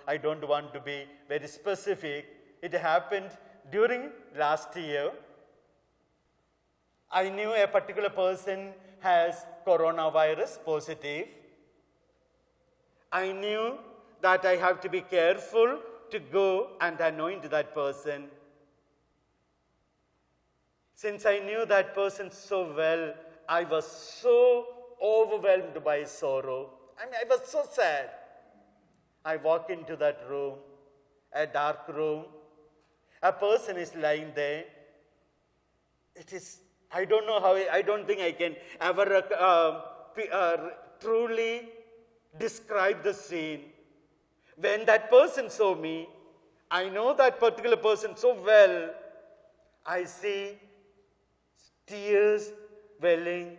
I don't want to be very specific. It happened during last year. I knew a particular person has coronavirus positive. I knew that I have to be careful to go and anoint that person. Since I knew that person so well, I was so overwhelmed by sorrow. I was so sad. I walk into that room, a dark room. A person is lying there. It is, I don't know how, I don't think I can ever truly describe the scene. When that person saw me, I know that particular person so well. I see tears welling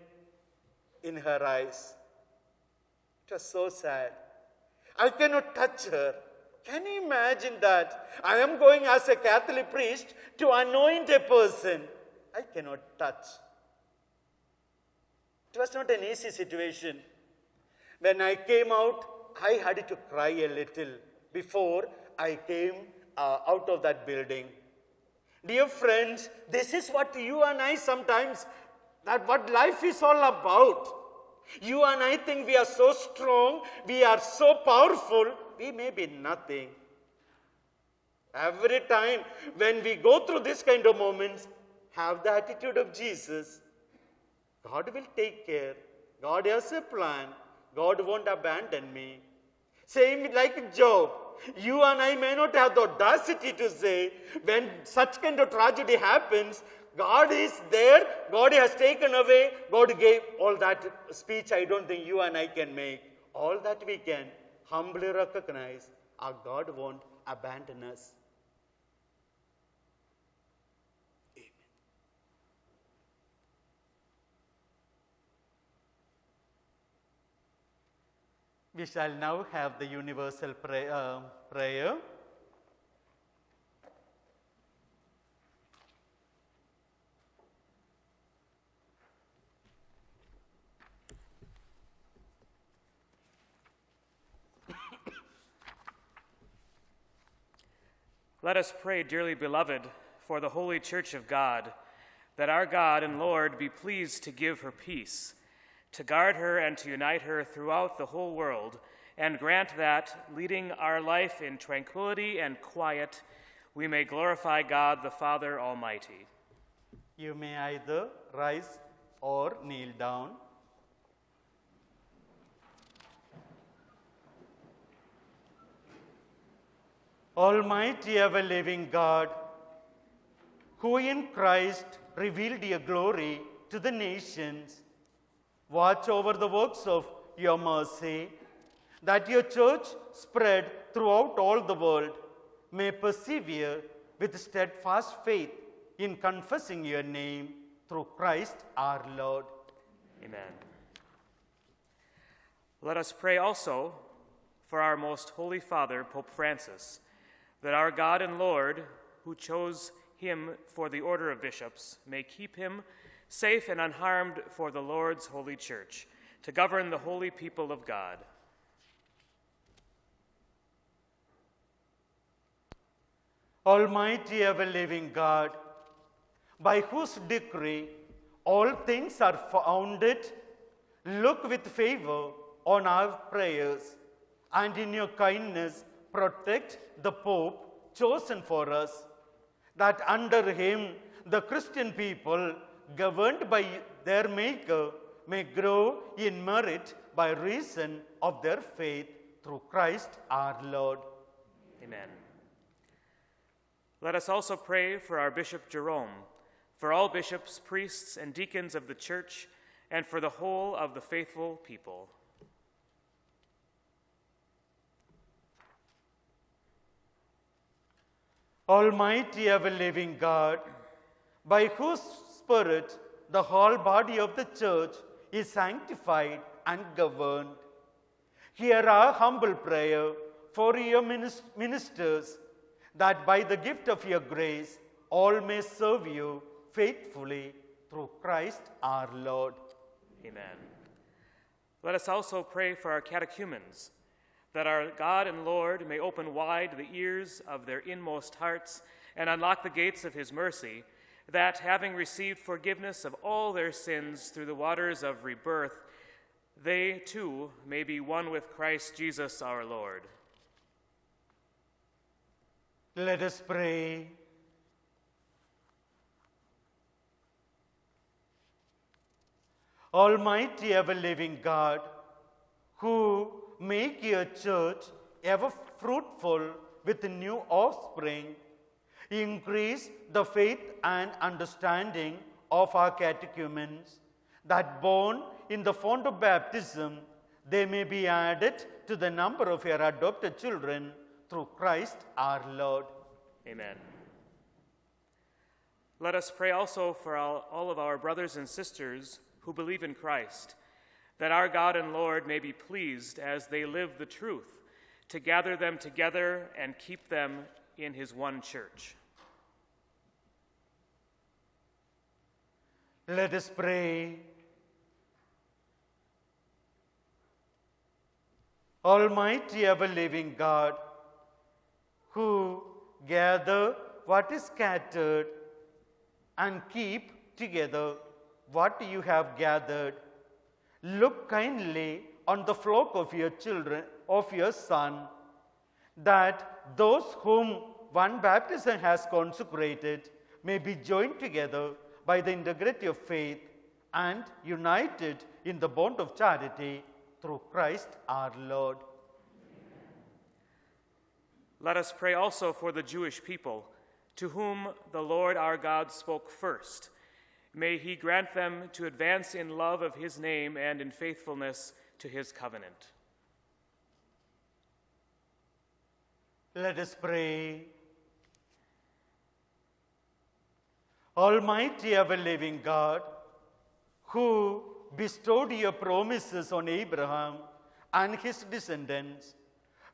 in her eyes. It was so sad. I cannot touch her. Can you imagine that? I am going as a Catholic priest to anoint a person. I cannot touch. It was not an easy situation. When I came out, I had to cry a little before I came out of that building. Dear friends, this is what you and I sometimes, that what life is all about. You and I think we are so strong, we are so powerful, we may be nothing. Every time when we go through this kind of moments, have the attitude of Jesus. God will take care. God has a plan. God won't abandon me. Same like Job. You and I may not have the audacity to say, when such kind of tragedy happens, God is there, God has taken away, God gave all that speech. I don't think you and I can make. All that we can humbly recognize, our God won't abandon us. Amen. We shall now have the universal prayer. Let us pray, dearly beloved, for the Holy Church of God, that our God and Lord be pleased to give her peace, to guard her and to unite her throughout the whole world, and grant that, leading our life in tranquility and quiet, we may glorify God the Father Almighty. You may either rise or kneel down. Almighty ever-living God, who in Christ revealed your glory to the nations, watch over the works of your mercy, that your church spread throughout all the world may persevere with steadfast faith in confessing your name through Christ our Lord. Amen. Let us pray also for our most holy Father, Pope Francis, that our God and Lord, who chose him for the order of bishops, may keep him safe and unharmed for the Lord's holy church, to govern the holy people of God. Almighty ever-living God, by whose decree all things are founded, look with favor on our prayers, and in your kindness protect the Pope chosen for us, that under him the Christian people, governed by their Maker, may grow in merit by reason of their faith through Christ our Lord. Amen. Let us also pray for our Bishop Jerome, for all bishops, priests, and deacons of the Church, and for the whole of the faithful people. Almighty ever-living God, by whose Spirit the whole body of the Church is sanctified and governed, hear our humble prayer for your ministers, that by the gift of your grace all may serve you faithfully through Christ our Lord. Amen. Let us also pray for our catechumens, that our God and Lord may open wide the ears of their inmost hearts and unlock the gates of his mercy, that, having received forgiveness of all their sins through the waters of rebirth, they too may be one with Christ Jesus our Lord. Let us pray. Almighty ever-living God, who make your church ever fruitful with new offspring, increase the faith and understanding of our catechumens, that born in the font of baptism, they may be added to the number of your adopted children through Christ our Lord. Amen. Let us pray also for all of our brothers and sisters who believe in Christ, that our God and Lord may be pleased as they live the truth, to gather them together and keep them in his one church. Let us pray. Almighty ever-living God, who gather what is scattered and keep together what you have gathered, look kindly on the flock of your children, of your Son, that those whom one baptism has consecrated may be joined together by the integrity of faith and united in the bond of charity through Christ our Lord. Let us pray also for the Jewish people, to whom the Lord our God spoke first. May he grant them to advance in love of his name and in faithfulness to his covenant. Let us pray. Almighty ever-living God, who bestowed your promises on Abraham and his descendants,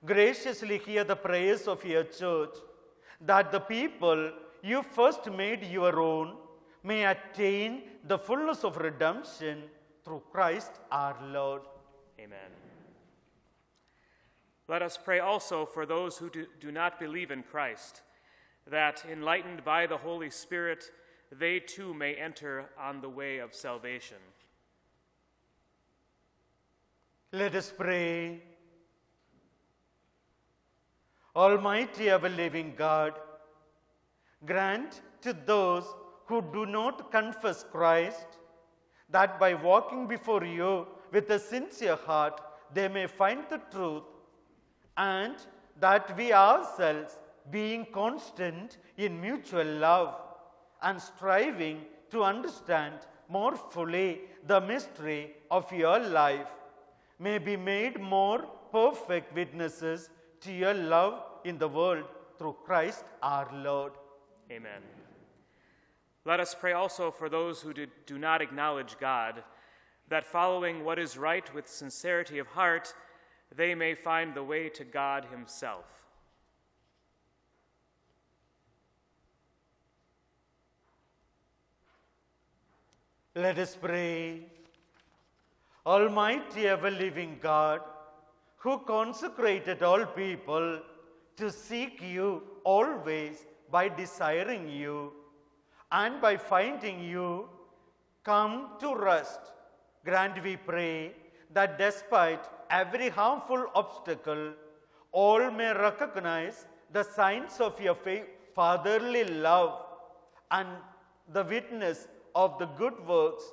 graciously hear the prayers of your church, that the people you first made your own may attain the fullness of redemption through Christ our Lord. Amen. Let us pray also for those who do not believe in Christ, that, enlightened by the Holy Spirit, they too may enter on the way of salvation. Let us pray. Almighty ever-living God, grant to those who do not confess Christ, that by walking before you with a sincere heart, they may find the truth, and that we ourselves, being constant in mutual love and striving to understand more fully the mystery of your life, may be made more perfect witnesses to your love in the world through Christ our Lord. Amen. Let us pray also for those who do not acknowledge God, that following what is right with sincerity of heart, they may find the way to God himself. Let us pray. Almighty ever-living God, who consecrated all people to seek you always by desiring you, and by finding you, come to rest. Grant, we pray, that despite every harmful obstacle, all may recognize the signs of your fatherly love and the witness of the good works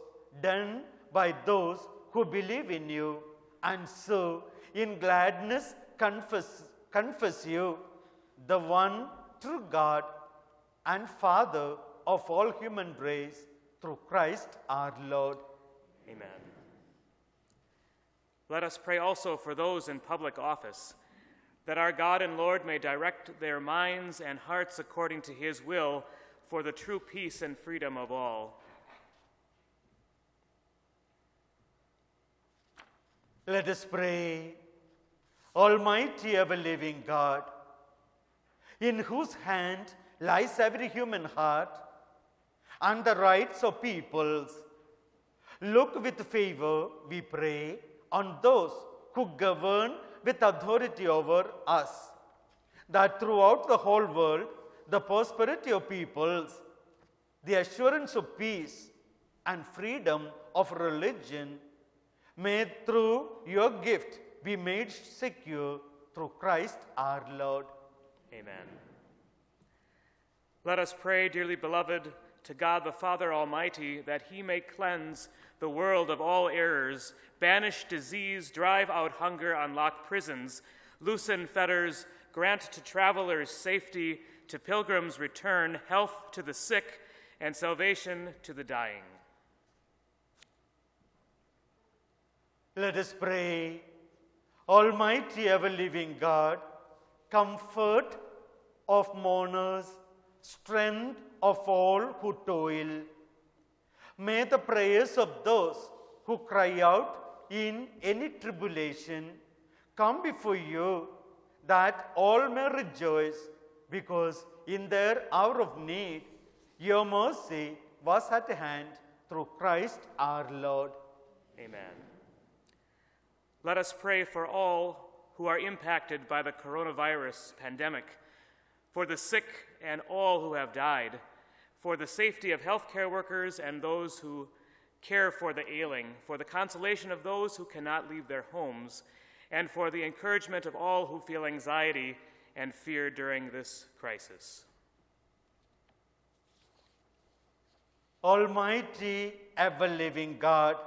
done by those who believe in you, and so in gladness confess you, the one true God and Father of all human race, through Christ our Lord. Amen. Let us pray also for those in public office, that our God and Lord may direct their minds and hearts according to his will for the true peace and freedom of all. Let us pray. Almighty ever-living God, in whose hand lies every human heart and the rights of peoples, look with favor, we pray, on those who govern with authority over us, that throughout the whole world, the prosperity of peoples, the assurance of peace, and freedom of religion may through your gift be made secure through Christ our Lord. Amen. Let us pray, dearly beloved, to God the Father Almighty, that he may cleanse the world of all errors, banish disease, drive out hunger, unlock prisons, loosen fetters, grant to travelers safety, to pilgrims return, health to the sick, and salvation to the dying. Let us pray. Almighty ever-living God, comfort of mourners, strength of all who toil, may the prayers of those who cry out in any tribulation come before you, that all may rejoice, because in their hour of need your mercy was at hand through Christ our Lord. Amen. Let us pray for all who are impacted by the coronavirus pandemic, for the sick and all who have died, for the safety of healthcare workers and those who care for the ailing, for the consolation of those who cannot leave their homes, and for the encouragement of all who feel anxiety and fear during this crisis. Almighty ever-living God,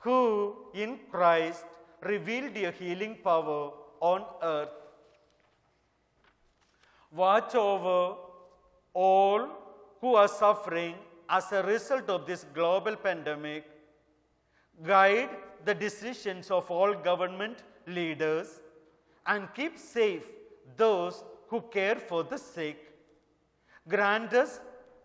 who in Christ revealed your healing power on earth, watch over all who are suffering as a result of this global pandemic. Guide the decisions of all government leaders and keep safe those who care for the sick. Grant us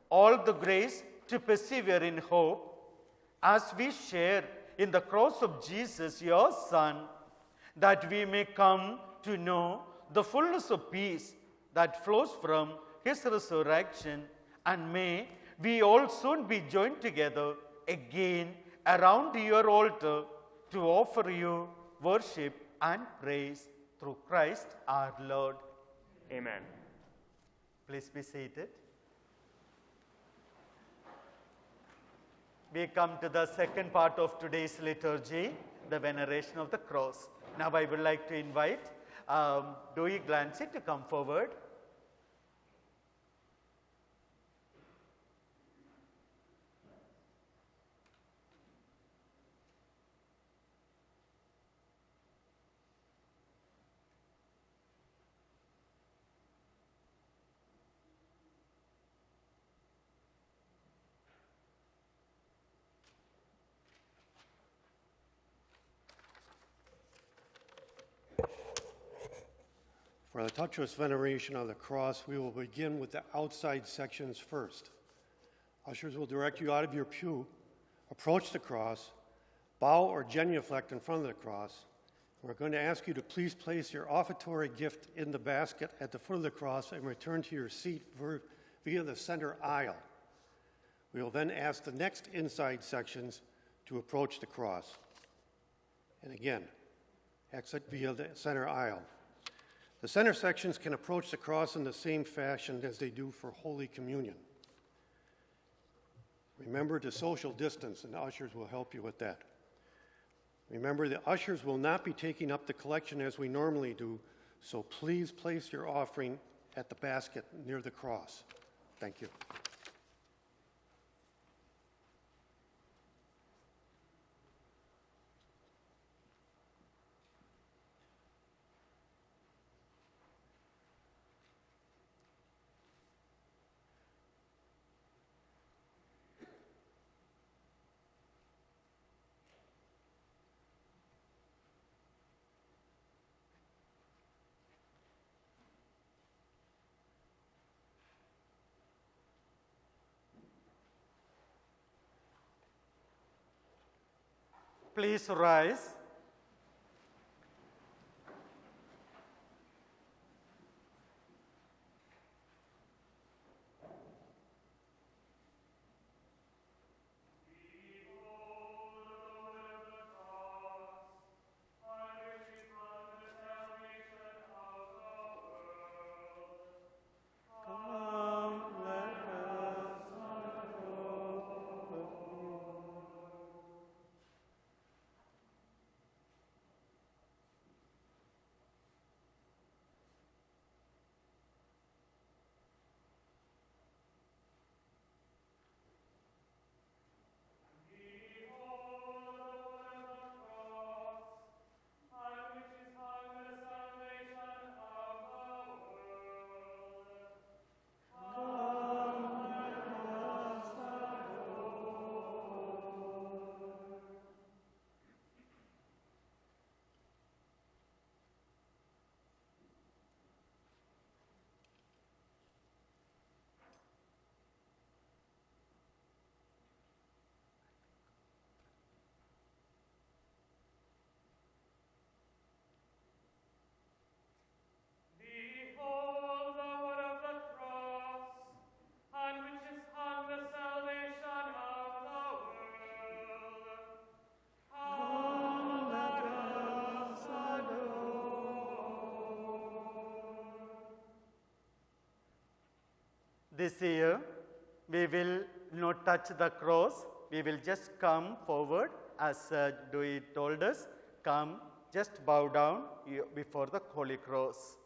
all the grace to persevere in hope as we share in the cross of Jesus, your Son, that we may come to know the fullness of peace that flows from his resurrection, and may we all soon be joined together again around your altar to offer you worship and praise through Christ our Lord. Amen. Please be seated. We come to the second part of today's liturgy, the veneration of the cross. Now I would like to invite Dewey Glancy to come forward. For the touchless veneration of the cross, we will begin with the outside sections first. Ushers will direct you out of your pew, approach the cross, bow or genuflect in front of the cross. We're going to ask you to please place your offertory gift in the basket at the foot of the cross and return to your seat via the center aisle. We will then ask the next inside sections to approach the cross. And again, exit via the center aisle. The center sections can approach the cross in the same fashion as they do for Holy Communion. Remember to social distance, and the ushers will help you with that. Remember, the ushers will not be taking up the collection as we normally do, so please place your offering at the basket near the cross. Thank you. Please rise. This year, we will not touch the cross. We will just come forward as Dewey told us. Come, just bow down before the Holy Cross.